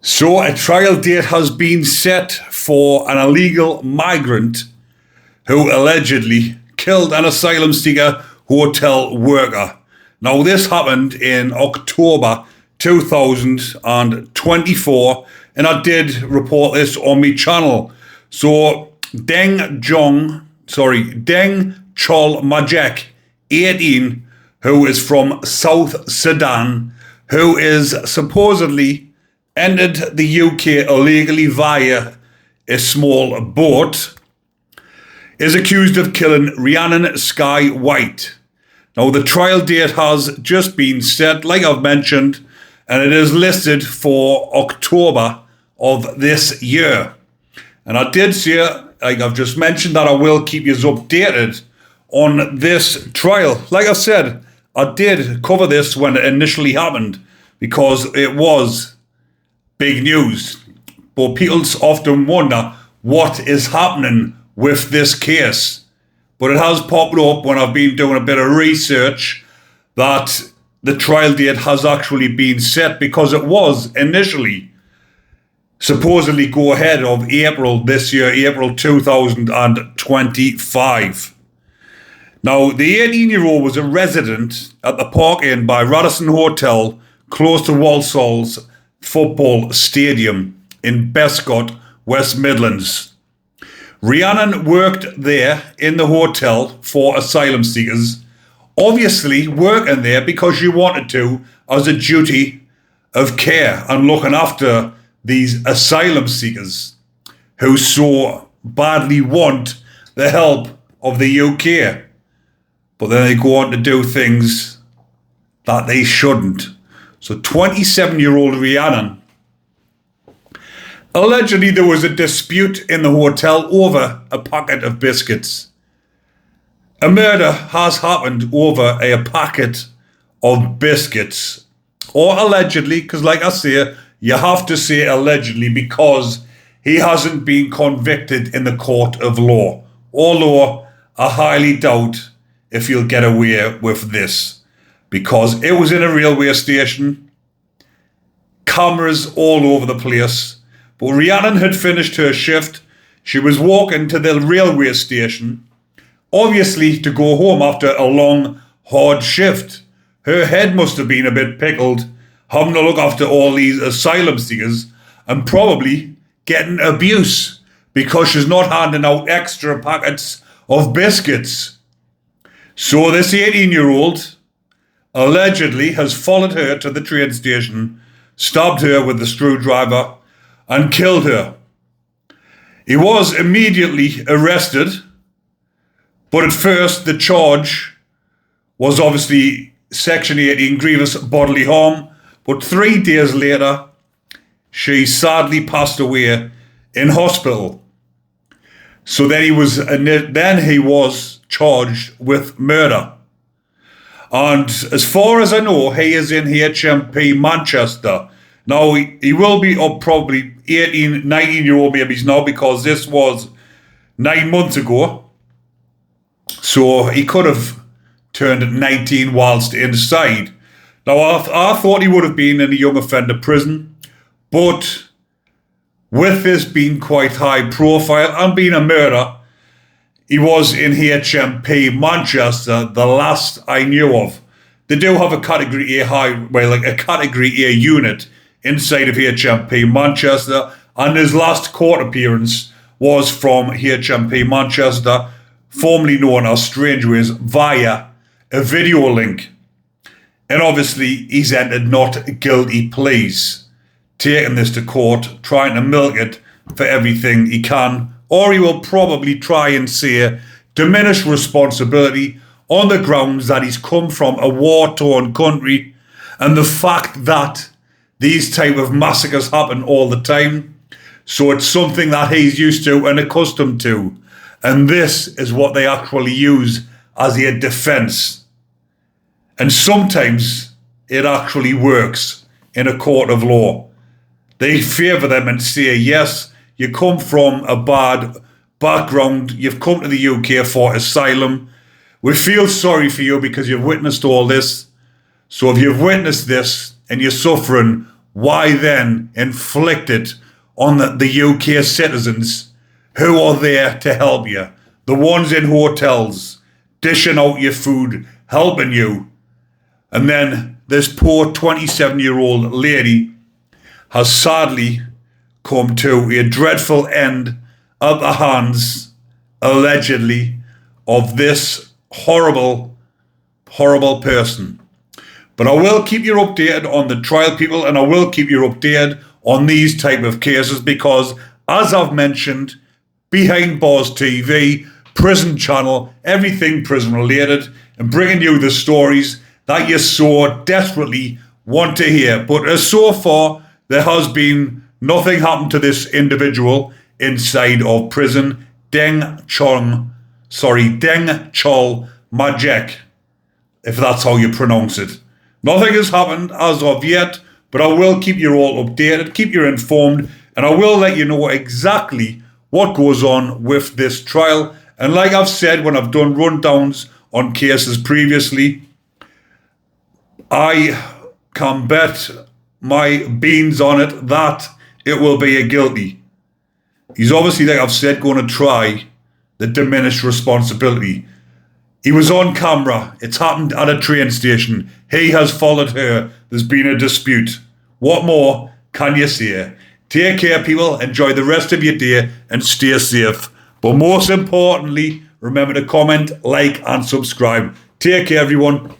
So a trial date has been set for an illegal migrant who allegedly killed an asylum seeker hotel worker. Now this happened in October 2024 and I did report this on my channel. So Deng Chol Majek, 18, who is from South Sudan, who is supposedly entered the UK illegally via a small boat, is accused of killing Rhiannon Whyte. Now the trial date has just been set, like I've mentioned, and it is listed for October of this year. And I did say, like I've just mentioned, that I will keep you updated on this trial. Like I said, I did cover this when it initially happened because it was big news. But people often wonder what is happening with this case. But it has popped up when I've been doing a bit of research that the trial date has actually been set because it was initially supposedly go ahead of April this year, April 2025. Now, the 18-year-old was a resident at the Park Inn by Radisson Hotel close to Walsall's football stadium in Bescot, West Midlands. Rhiannon worked there in the hotel for asylum seekers, obviously working there because she wanted to as a duty of care and looking after these asylum seekers who so badly want the help of the UK. But then they go on to do things that they shouldn't. So 27-year-old Rhiannon, allegedly there was a dispute in the hotel over a packet of biscuits. A murder has happened over a packet of biscuits. Or allegedly, because like I say, you have to say allegedly because he hasn't been convicted in the court of law. Although I highly doubt if he'll get away with this, because it was in a railway station, cameras all over the place. But Rhiannon had finished her shift. She was walking to the railway station, obviously to go home after a long, hard shift. Her head must have been a bit pickled, having to look after all these asylum seekers and probably getting abuse because she's not handing out extra packets of biscuits. So this 18-year-old allegedly has followed her to the train station, stabbed her with the screwdriver and killed her. He was immediately arrested, but at first the charge was obviously Section 18, grievous bodily harm, but 3 days later she sadly passed away in hospital. So then he was charged with murder. And as far as I know, he is in HMP Manchester. Now, he will be up probably 18, 19-year-old babies now because this was 9 months ago. So he could have turned 19 whilst inside. Now, I thought he would have been in a young offender prison, but with this being quite high profile and being a murder, he was in HMP Manchester, the last I knew of. They do have a Category A a Category A unit inside of HMP Manchester, and his last court appearance was from HMP Manchester, formerly known as Strangeways, via a video link. And obviously he's entered not guilty pleas, taking this to court, trying to milk it for everything he can, or he will probably try and say diminished responsibility on the grounds that he's come from a war-torn country and the fact that these type of massacres happen all the time. So it's something that he's used to and accustomed to. And this is what they actually use as a defense. And sometimes it actually works in a court of law. They favor them and say, yes, you come from a bad background, you've come to the UK for asylum. We feel sorry for you because you've witnessed all this. So if you've witnessed this and you're suffering, why then inflict it on the UK citizens who are there to help you? The ones in hotels, dishing out your food, helping you. And then this poor 27-year-old lady has sadly come to a dreadful end at the hands, allegedly, of this horrible, horrible person. But I will keep you updated on the trial, people, and I will keep you updated on these type of cases because, as I've mentioned, Behind Bars TV, Prison Channel, everything prison related, and bringing you the stories that you so desperately want to hear. But as so far, there has been nothing happened to this individual inside of prison, Deng Chol Majek, if that's how you pronounce it. Nothing has happened as of yet, but I will keep you all updated, keep you informed, and I will let you know exactly what goes on with this trial. And like I've said when I've done rundowns on cases previously, I can bet my beans on it that it will be a guilty. He's obviously, like I've said, going to try the diminished responsibility. He was on camera. It's happened at a train station. He has followed her. There's been a dispute. What more can you say? Take care, people. Enjoy the rest of your day and stay safe. But most importantly, remember to comment, like, and subscribe. Take care, everyone.